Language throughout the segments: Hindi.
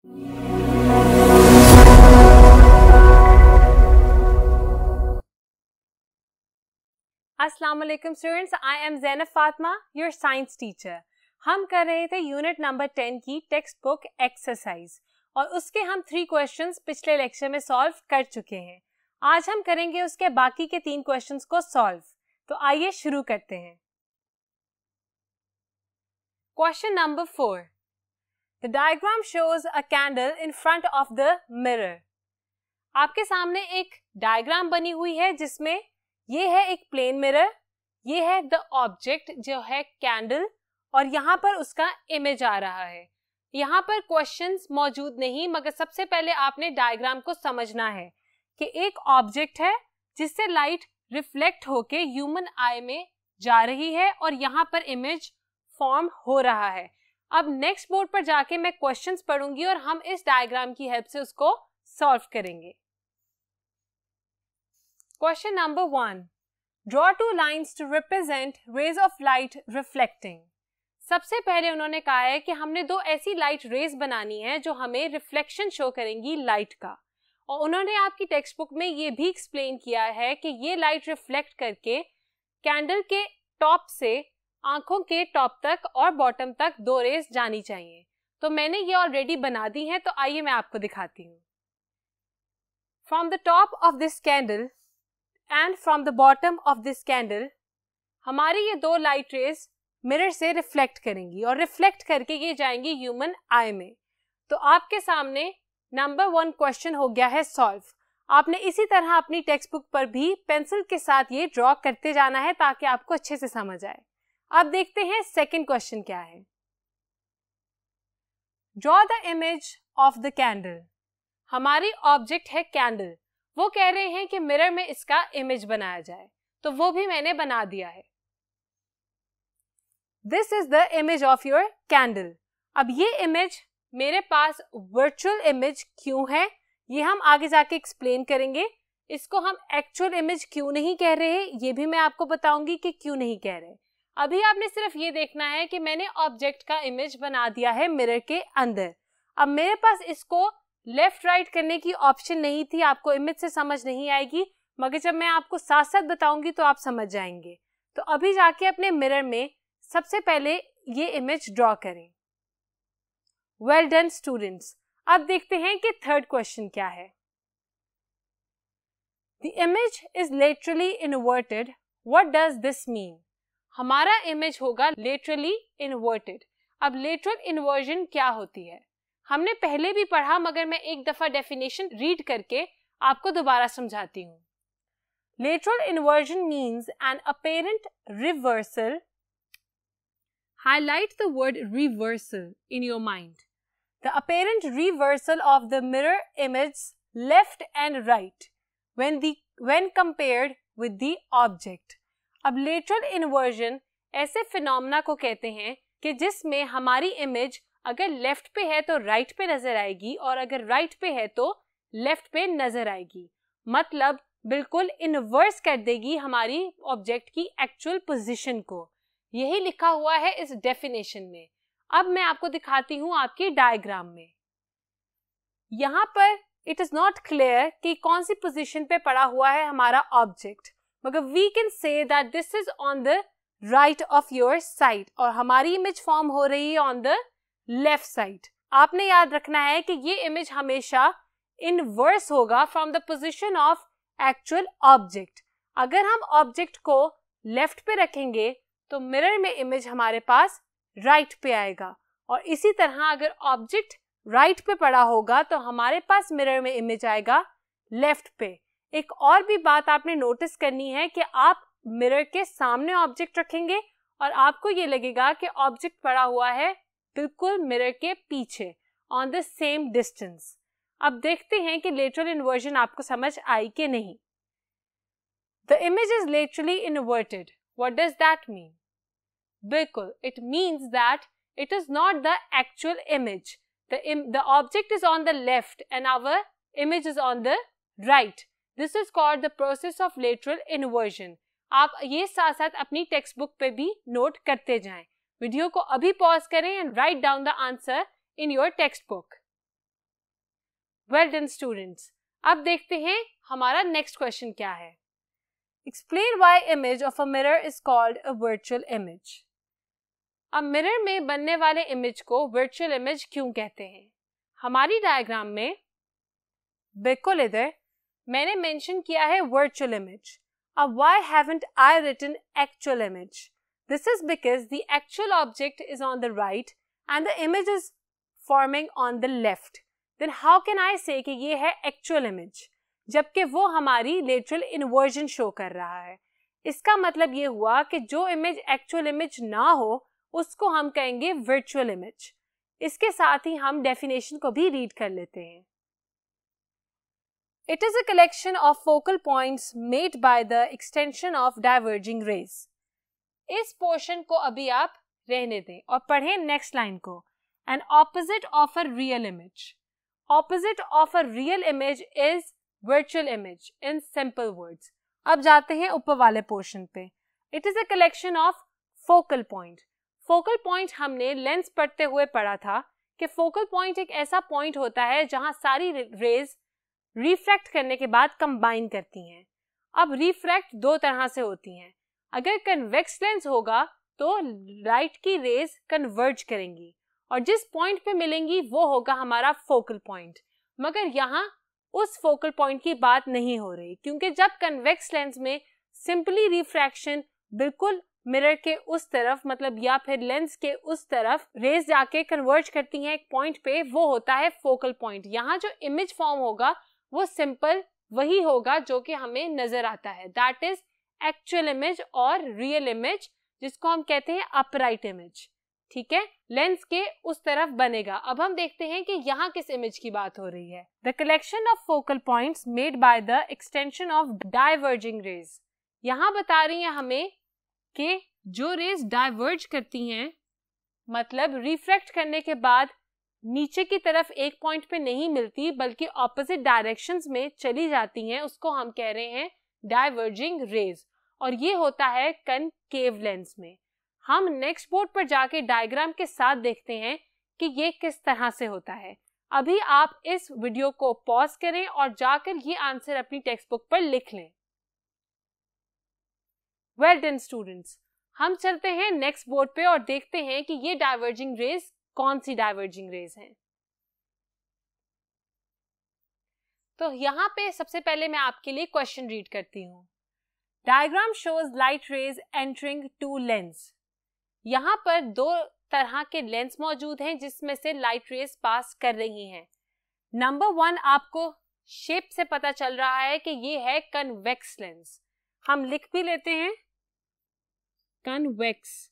अस्सलाम वालेकुम students, I am Zainab Fatima, your science teacher. हम कर रहे थे यूनिट नंबर 10 की टेक्स्ट बुक एक्सरसाइज और उसके हम 3 क्वेश्चंस पिछले लेक्चर में सॉल्व कर चुके हैं। आज हम करेंगे उसके बाकी के 3 क्वेश्चंस को सॉल्व। तो आइए शुरू करते हैं। Question number 4, the diagram shows a candle in front of the mirror. आपके सामने एक डायग्राम बनी हुई है जिसमें ये है एक प्लेन मिरर, ये है द ऑब्जेक्ट जो है कैंडल और यहाँ पर उसका इमेज आ रहा है। यहाँ पर क्वेश्चंस मौजूद नहीं, मगर सबसे पहले आपने डायग्राम को समझना है कि एक ऑब्जेक्ट है जिससे लाइट रिफ्लेक्ट होके ह्यूमन आई में जा रही है और यहाँ पर इमेज फॉर्म हो रहा है। अब नेक्स्ट बोर्ड पर जाके मैं क्वेश्चंस पढ़ूंगी और हम इस डायग्राम की हेल्प से उसको सॉल्व करेंगे। Question number 1. Draw 2 lines to represent rays of light reflecting. सबसे पहले उन्होंने कहा है कि हमने 2 ऐसी लाइट रेज बनानी है जो हमें रिफ्लेक्शन शो करेंगी लाइट का, और उन्होंने आपकी टेक्स्ट बुक में ये भी एक्सप्लेन किया है कि ये लाइट रिफ्लेक्ट करके कैंडल के टॉप से आंखों के टॉप तक और बॉटम तक 2 रेज जानी चाहिए। तो मैंने ये ऑलरेडी बना दी है, तो आइए मैं आपको दिखाती हूँ। From the top of this candle and from the bottom of this candle, हमारी ये 2 लाइट रेज मिरर से रिफ्लेक्ट करेंगी और रिफ्लेक्ट करके ये जाएंगी ह्यूमन आई में। तो आपके सामने नंबर 1 क्वेश्चन हो गया है सॉल्व। आपने इसी तरह अपनी टेक्स्ट बुक पर भी पेंसिल के साथ ये ड्रॉ करते जाना है ताकि आपको अच्छे से समझ आए। अब देखते हैं सेकंड क्वेश्चन क्या है। Draw the image of the candle. हमारी ऑब्जेक्ट है कैंडल, वो कह रहे हैं कि मिरर में इसका इमेज बनाया जाए, तो वो भी मैंने बना दिया है। This is the image of your candle. अब ये इमेज मेरे पास वर्चुअल इमेज क्यों है ये हम आगे जाके एक्सप्लेन करेंगे। इसको हम एक्चुअल इमेज क्यों नहीं कह रहे ये भी मैं आपको बताऊंगी कि क्यों नहीं कह रहे। अभी आपने सिर्फ ये देखना है कि मैंने ऑब्जेक्ट का इमेज बना दिया है मिरर के अंदर। अब मेरे पास इसको लेफ्ट राइट करने की ऑप्शन नहीं थी, आपको इमेज से समझ नहीं आएगी, मगर जब मैं आपको साथ साथ बताऊंगी तो आप समझ जाएंगे। तो अभी जाके अपने मिरर में सबसे पहले ये इमेज ड्रॉ करें। Well done students. अब देखते हैं कि थर्ड क्वेश्चन क्या है। The image is laterally inverted, what does this mean. हमारा इमेज होगा लेटरली इनवर्टेड। अब लेटरल इन्वर्जन क्या होती है हमने पहले भी पढ़ा, मगर मैं एक दफा डेफिनेशन रीड करके आपको दोबारा समझाती हूँ। Lateral inversion means an apparent reversal. Highlight the word reversal in your mind. The apparent reversal of the mirror image left and right when compared with the object। अब लेटरल इन्वर्जन ऐसे फिनोमेना को कहते हैं कि जिसमें हमारी इमेज अगर लेफ्ट पे है तो राइट पे नजर आएगी और अगर राइट पे है तो लेफ्ट पे नजर आएगी। मतलब बिल्कुल इनवर्स कर देगी हमारी ऑब्जेक्ट की एक्चुअल पोजीशन को। यही लिखा हुआ है इस डेफिनेशन में। अब मैं आपको दिखाती हूँ आपकी डायग्राम में। यहाँ पर इट इज नॉट क्लियर कि कौन सी पोजीशन पे पड़ा हुआ है हमारा ऑब्जेक्ट, मगर we can say that this is on the right of your side और हमारी इमेज फॉर्म हो रही है ऑन द लेफ्ट साइड। आपने याद रखना है कि ये इमेज हमेशा इनवर्स होगा from the position of actual object. अगर हम ऑब्जेक्ट को लेफ्ट पे रखेंगे तो मिरर में इमेज हमारे पास राइट पे आएगा, और इसी तरह अगर ऑब्जेक्ट राइट पे पड़ा होगा तो हमारे पास मिरर में इमेज आएगा लेफ्ट पे। एक और भी बात आपने नोटिस करनी है कि आप मिरर के सामने ऑब्जेक्ट रखेंगे और आपको ये लगेगा कि ऑब्जेक्ट पड़ा हुआ है बिल्कुल मिरर के पीछे ऑन द सेम डिस्टेंस। अब देखते हैं कि लेटरल इन्वर्जन आपको समझ आई कि नहीं। The image is literally inverted, what does that mean. बिल्कुल, it means that it is not the actual image. The object is on the left and our image is on the right. This is called the process of lateral inversion. आप ये साथ साथ अपनी टेक्स्ट बुक पे भी नोट करते जाएं। वीडियो को अभी पॉज करें and write down the answer in your textbook. Well done students. अब देखते हैं हमारा नेक्स्ट क्वेश्चन क्या है। Explain why image of a mirror is called a virtual image. अब मिरर में बनने वाले इमेज को वर्चुअल इमेज क्यों कहते हैं? हमारी डायग्राम में बिल्कुल इधर मैंने मेंशन किया है वर्चुअल इमेज। अब why haven't I written actual image? This is because the actual object is on the right and the image is forming on the left. Then how can I say कि ये है actual image जबकि वो हमारी lateral inversion शो कर रहा है। इसका मतलब ये हुआ कि जो इमेज एक्चुअल इमेज ना हो उसको हम कहेंगे वर्चुअल इमेज। इसके साथ ही हम डेफिनेशन को भी रीड कर लेते हैं। It is a collection of focal points made by the extension of diverging rays. इस पोर्शन को अभी आप रहने दें और पढ़ें नेक्स्ट लाइन को। An opposite of a real image. Opposite of a real image is virtual image in simple words. अब जाते हैं ऊपर वाले पोर्शन पे। It is a collection of focal point. Focal point हमने लेंस पढ़ते हुए पढ़ा था कि focal point एक ऐसा पॉइंट होता है जहां सारी रेज रिफ्रैक्ट करने के बाद कंबाइन करती हैं। अब रिफ्रैक्ट दो तरह से होती हैं। अगर कन्वेक्स लेंस होगा तो लाइट की रेज कन्वर्ज करेंगी और जिस पॉइंट पे मिलेंगी वो होगा हमारा फोकल पॉइंट। मगर यहाँ उस फोकल पॉइंट की बात नहीं हो रही क्योंकि जब कन्वेक्स लेंस में सिंपली रिफ्रैक्शन बिल्कुल मिरर के उस तरफ मतलब या फिर लेंस के उस तरफ रेज जाके कन्वर्ज करती हैं एक पॉइंट पे, वो होता है फोकल पॉइंट। यहाँ जो इमेज फॉर्म होगा वो सिंपल वही होगा जो कि हमें नजर आता है, दैट इज एक्चुअल इमेज और रियल इमेज, जिसको हम कहते हैं अपराइट इमेज। ठीक है, लेंस के उस तरफ बनेगा। अब हम देखते हैं कि यहाँ किस इमेज की बात हो रही है। The collection of focal points made by the extension of diverging raise. यहाँ बता रही है हमें कि जो रेज डाइवर्ज करती हैं मतलब रिफ्रैक्ट करने के बाद नीचे की तरफ एक पॉइंट पे नहीं मिलती बल्कि ऑपोजिट डायरेक्शंस में चली जाती हैं, उसको हम कह रहे हैं डाइवर्जिंग रेज और ये होता है कनकेव लेंस में। हम नेक्स्ट बोर्ड पर जाके डायग्राम के साथ देखते हैं कि ये किस तरह से होता है। अभी आप इस वीडियो को पॉज करें और जाकर ये आंसर अपनी टेक्स्ट बुक पर लिख लें। वेल डन स्टूडेंट्स, हम चलते हैं नेक्स्ट बोर्ड पे और देखते हैं कि ये डाइवर्जिंग रेज कौन सी डाइवर्जिंग रेज हैं। तो यहाँ पे सबसे पहले मैं आपके लिए क्वेश्चन रीड करती हूँ। Diagram shows light rays entering to lens. यहाँ पर दो तरह के लेंस मौजूद हैं जिसमें से लाइट रेज पास कर रही हैं। नंबर 1 आपको शेप से पता चल रहा है कि ये है कन्वेक्स लेंस। हम लिख भी लेते हैं कन्वेक्स।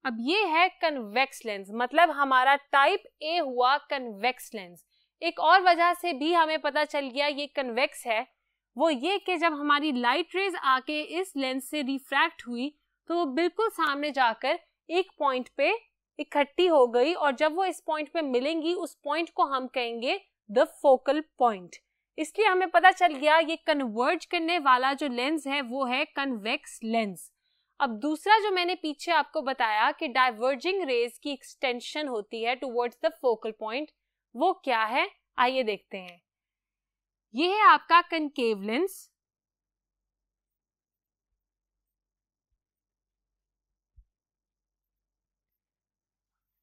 अब ये है कन्वेक्स लेंस मतलब हमारा टाइप ए हुआ कन्वेक्स लेंस। एक और वजह से भी हमें पता चल गया ये कन्वेक्स है, वो ये कि जब हमारी लाइट रेज आके इस लेंस से रिफ्रैक्ट हुई तो वो बिल्कुल सामने जाकर एक पॉइंट पे इकट्ठी हो गई और जब वो इस पॉइंट पे मिलेंगी उस पॉइंट को हम कहेंगे द फोकल पॉइंट। इसलिए हमें पता चल गया ये कन्वर्ज करने वाला जो लेंस है वो है कन्वेक्स लेंस। अब दूसरा जो मैंने पीछे आपको बताया कि डाइवर्जिंग रेज की एक्सटेंशन होती है टुवर्ड्स द फोकल पॉइंट, वो क्या है आइए देखते हैं। ये है आपका कनकेव लेंस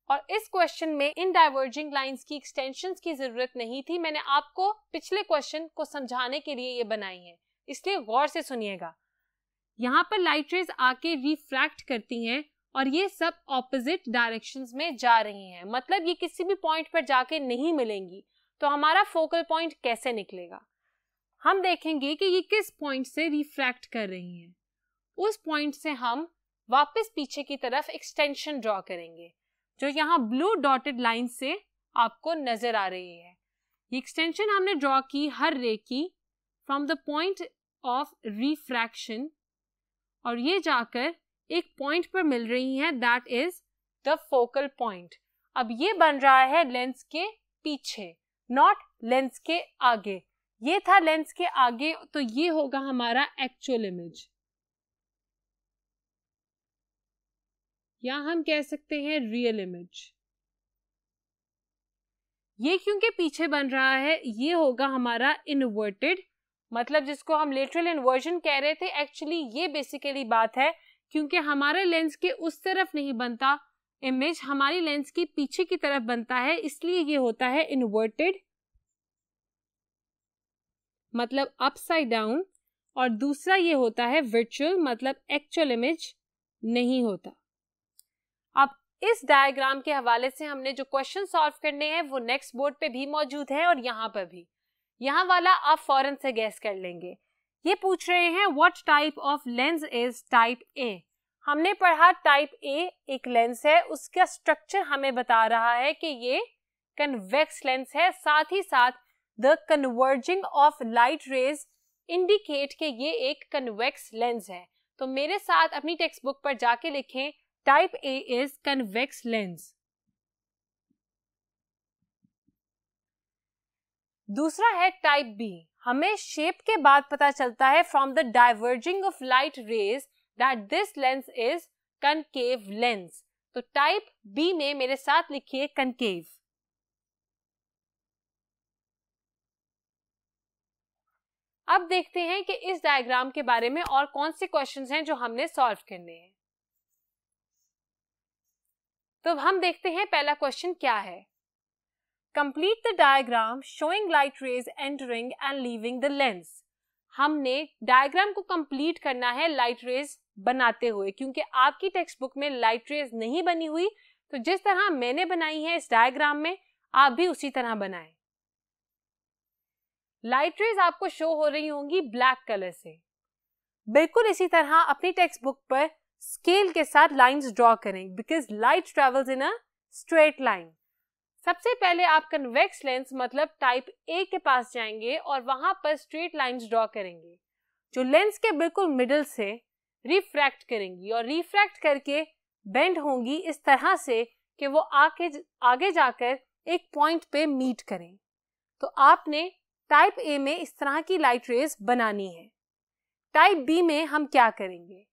और इस क्वेश्चन में इन डाइवर्जिंग लाइंस की एक्सटेंशंस की जरूरत नहीं थी। मैंने आपको पिछले क्वेश्चन को समझाने के लिए ये बनाई है, इसलिए गौर से सुनिएगा। यहाँ पर लाइट रेज आके रिफ्रैक्ट करती हैं और ये सब ऑपोजिट डायरेक्शंस में जा रही हैं, मतलब ये किसी भी पॉइंट पर जाके नहीं मिलेंगी। तो हमारा फोकल पॉइंट कैसे निकलेगा? हम देखेंगे कि ये किस पॉइंट से रिफ्रैक्ट कर रही हैं। उस पॉइंट से हम वापस पीछे की तरफ एक्सटेंशन ड्रॉ करेंगे जो यहाँ ब्लू डॉटेड लाइन से आपको नजर आ रही है। ये एक्सटेंशन हमने ड्रॉ की हर रे की from the point of refraction और ये जाकर एक पॉइंट पर मिल रही है, that is the focal point. अब ये बन रहा है लेंस के पीछे, नॉट लेंस के आगे। ये था लेंस के आगे तो ये होगा हमारा एक्चुअल इमेज, या हम कह सकते हैं रियल इमेज। ये क्योंकि पीछे बन रहा है, ये होगा हमारा इन्वर्टेड, मतलब जिसको हम लेटरल इन्वर्जन कह रहे थे, एक्चुअली ये बेसिकली बात है क्योंकि हमारे लेंस के उस तरफ नहीं बनता इमेज, हमारी लेंस की पीछे की तरफ बनता है, इसलिए ये होता है इन्वर्टेड, मतलब अपसाइड डाउन। और दूसरा ये होता है वर्चुअल, मतलब एक्चुअल इमेज नहीं होता। अब इस डायग्राम के हवाले से हमने जो क्वेश्चन सॉल्व करने हैं वो नेक्स्ट बोर्ड पे भी मौजूद है और यहाँ पर भी। यहाँ वाला आप फौरन से गैस कर लेंगे। ये पूछ रहे हैं what type of lens is type A. हमने पढ़ा टाइप ए एक लेंस है, उसका स्ट्रक्चर हमें बता रहा है कि ये कन्वेक्स लेंस है, साथ ही साथ the converging of light rays indicate कि ये एक कन्वेक्स लेंस है। तो मेरे साथ अपनी टेक्स्ट बुक पर जाके लिखें type A is convex lens. दूसरा है टाइप बी। हमें शेप के बाद पता चलता है from the diverging of light rays that this lens is concave lens. तो टाइप बी में मेरे साथ लिखिए कनकेव। अब देखते हैं कि इस डायग्राम के बारे में और कौन से क्वेश्चंस हैं जो हमने सॉल्व करने हैं। तो हम देखते हैं पहला क्वेश्चन क्या है। Complete the diagram showing light rays entering and leaving the lens. हमने डायग्राम को कंप्लीट करना है लाइट रेज बनाते हुए, क्योंकि आपकी टेक्स्ट बुक में लाइट रेज नहीं बनी हुई, तो जिस तरह मैंने बनाई है इस डायग्राम में आप भी उसी तरह बनाएं। लाइट रेज आपको शो हो रही होंगी ब्लैक कलर से। बिल्कुल इसी तरह अपनी टेक्स्ट बुक पर स्केल के साथ लाइंस ड्रॉ करें, because light travels in a straight line. सबसे पहले आप कन्वेक्स लेंस मतलब टाइप ए के पास जाएंगे और वहां पर स्ट्रेट लाइंस ड्रॉ करेंगे जो लेंस के बिल्कुल मिडल से रिफ्रैक्ट करेंगी और रिफ्रैक्ट करके बेंड होंगी इस तरह से कि वो आगे जाकर एक पॉइंट पे मीट करें। तो आपने टाइप ए में इस तरह की लाइट रेज बनानी है। टाइप बी में हम क्या करेंगे?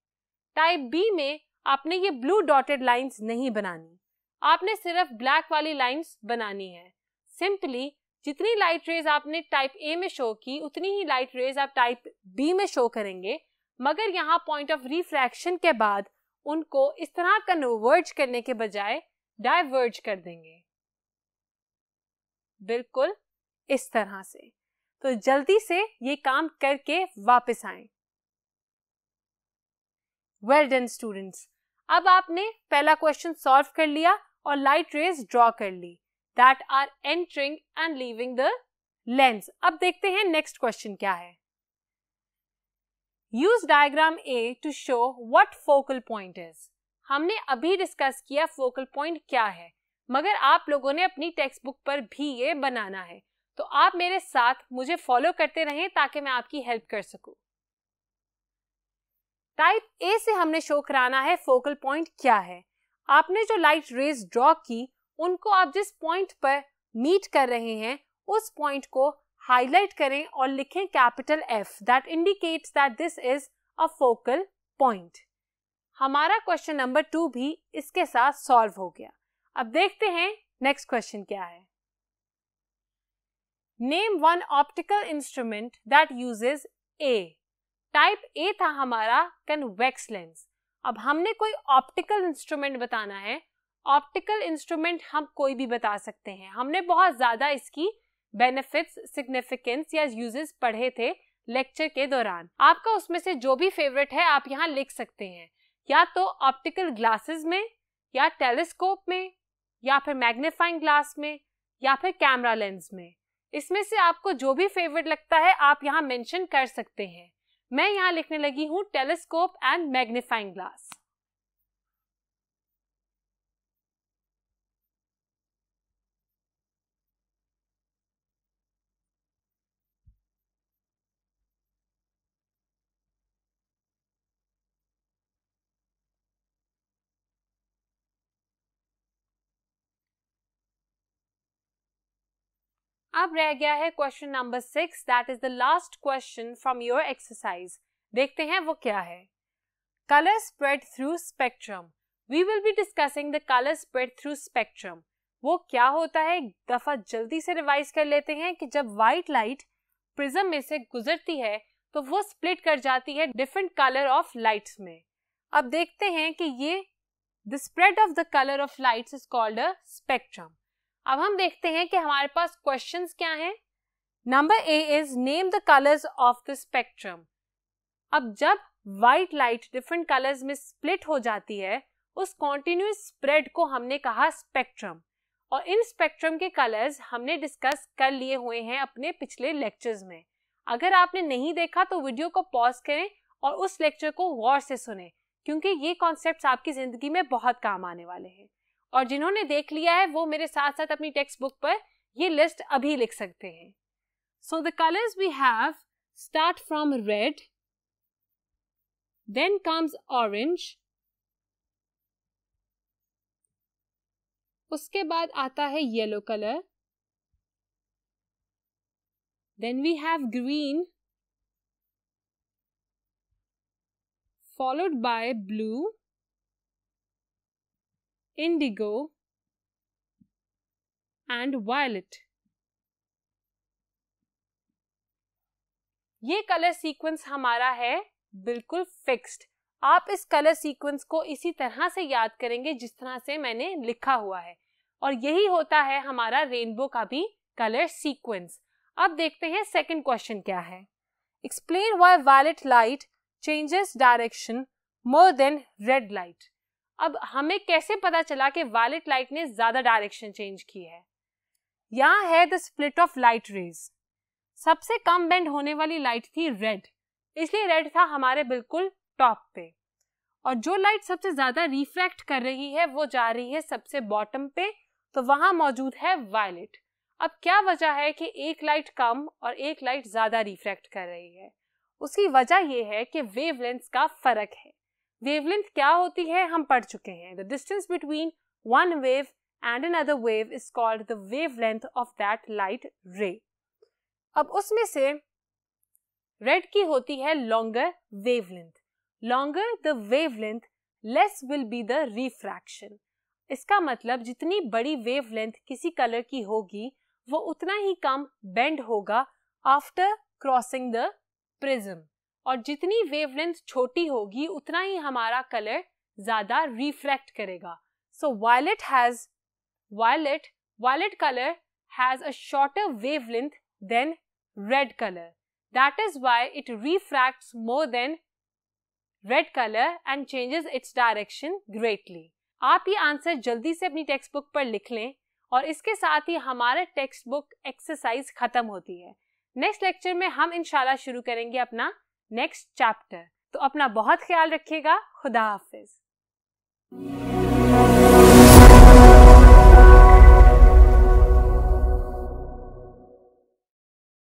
टाइप बी में आपने ये ब्लू डॉटेड लाइंस नहीं बनानी, आपने सिर्फ ब्लैक वाली लाइंस बनानी है। सिंपली जितनी लाइट रेज आपने टाइप ए में शो की उतनी ही लाइट रेज आप टाइप बी में शो करेंगे, मगर यहाँ पॉइंट ऑफ रिफ्रैक्शन के बाद उनको इस तरह कन्वर्ज करने के बजाय डाइवर्ज कर देंगे, बिल्कुल इस तरह से। तो जल्दी से ये काम करके वापस आएं। Well done students. अब आपने पहला क्वेश्चन सॉल्व कर लिया और लाइट रेज ड्रॉ कर ली that are entering and leaving the lens. अब देखते हैं नेक्स्ट क्वेश्चन क्या है। Use diagram a to show what focal point is. हमने अभी डिस्कस किया फोकल पॉइंट क्या है, मगर आप लोगों ने अपनी टेक्स्ट बुक पर भी ये बनाना है। तो आप मेरे साथ मुझे फॉलो करते रहें ताकि मैं आपकी हेल्प कर सकूं। टाइप ए से हमने शो कराना है फोकल पॉइंट क्या है। आपने जो लाइट रेज ड्रॉ की उनको आप जिस पॉइंट पर मीट कर रहे हैं उस पॉइंट को हाईलाइट करें और लिखें capital F that indicates that this is a focal point. हमारा क्वेश्चन नंबर 2 भी इसके साथ सॉल्व हो गया। अब देखते हैं नेक्स्ट क्वेश्चन क्या है। Name one optical instrument that uses A। Type A था हमारा कन्वेक्स लेंस। अब हमने कोई ऑप्टिकल इंस्ट्रूमेंट बताना है। ऑप्टिकल इंस्ट्रूमेंट हम कोई भी बता सकते हैं। हमने बहुत ज्यादा इसकी बेनिफिट्स, सिग्निफिकेंस या यूजेस पढ़े थे लेक्चर के दौरान। आपका उसमें से जो भी फेवरेट है आप यहाँ लिख सकते हैं, या तो ऑप्टिकल ग्लासेस में, या टेलीस्कोप में, या फिर मैग्नीफाइंग ग्लास में, या फिर कैमरा लेंस में। इसमें से आपको जो भी फेवरेट लगता है आप यहाँ मेंशन कर सकते हैं। मैं यहाँ लिखने लगी हूँ टेलीस्कोप एंड मैग्नीफाइंग ग्लास। अब रह गया है question number 6 that is the last question from your exercise. देखते हैं वो क्या है। Colour spread through spectrum. We will be discussing the colour spread through spectrum. वो क्या होता है, एक दफा जल्दी से रिवाइज कर लेते हैं कि जब व्हाइट लाइट प्रिज्म में से गुजरती है तो वो स्प्लिट कर जाती है डिफरेंट कलर ऑफ लाइट्स में। अब देखते हैं कि ये the spread of the colour of lights is called a spectrum. अब हम देखते हैं कि हमारे पास क्वेश्चंस क्या हैं। Number A is name the colours of the spectrum. अब जब व्हाइट लाइट डिफरेंट कलर्स में स्प्लिट हो जाती है उस कॉन्टिन्यूस स्प्रेड को हमने कहा स्पेक्ट्रम, और इन स्पेक्ट्रम के कलर्स हमने डिस्कस कर लिए हुए हैं अपने पिछले लेक्चर्स में। अगर आपने नहीं देखा तो वीडियो को पॉज करें और उस लेक्चर को गौर से सुने, क्योंकि ये कॉन्सेप्ट्स आपकी जिंदगी में बहुत काम आने वाले हैं। और जिन्होंने देख लिया है वो मेरे साथ साथ अपनी टेक्स्ट बुक पर ये लिस्ट अभी लिख सकते हैं। So the colours we have start from red, then comes orange, उसके बाद आता है yellow colour, then we have green, followed by blue, indigo and violet. ये कलर सीक्वेंस हमारा है बिल्कुल फिक्स्ड। आप इस कलर सीक्वेंस को इसी तरह से याद करेंगे जिस तरह से मैंने लिखा हुआ है, और यही होता है हमारा रेनबो का भी कलर सीक्वेंस। अब देखते हैं सेकंड क्वेश्चन क्या है। Explain why violet light changes direction more than red light। अब हमें कैसे पता चला कि वायलेट लाइट ने ज्यादा डायरेक्शन चेंज की है। यहाँ है the split of light rays. सबसे कम बेंड होने वाली लाइट थी रेड, इसलिए रेड था हमारे बिल्कुल टॉप पे, और जो लाइट सबसे ज्यादा रिफ्रैक्ट कर रही है वो जा रही है सबसे बॉटम पे, तो वहां मौजूद है वायलेट। अब क्या वजह है कि एक लाइट कम और एक लाइट ज्यादा रिफ्रैक्ट कर रही है? उसकी वजह यह है कि वेवलेंथ का फर्क है। वेवलेंथ क्या होती है हम पढ़ चुके हैं। The distance between one wave and another wave is called the wavelength of that light रे। अब उसमें से रेड की होती है longer wavelength. Longer the wavelength less will be the refraction. इसका मतलब जितनी बड़ी वेवलेंथ किसी कलर की होगी वो उतना ही कम बेंड होगा आफ्टर क्रॉसिंग द प्रिज्म, और जितनी वेवलेंथ छोटी होगी उतना ही हमारा कलर ज्यादा रिफ्रैक्ट करेगा। So violet colour has a shorter wavelength than red colour, that is why it refracts more than red colour and changes its direction greatly. आप ये आंसर जल्दी से अपनी टेक्स्ट बुक पर लिख लें, और इसके साथ ही हमारे टेक्स्ट बुक एक्सरसाइज खत्म होती है। नेक्स्ट लेक्चर में हम इंशाल्लाह शुरू करेंगे अपना नेक्स्ट चैप्टर। तो अपना बहुत ख्याल रखिएगा। खुदा हाफिज।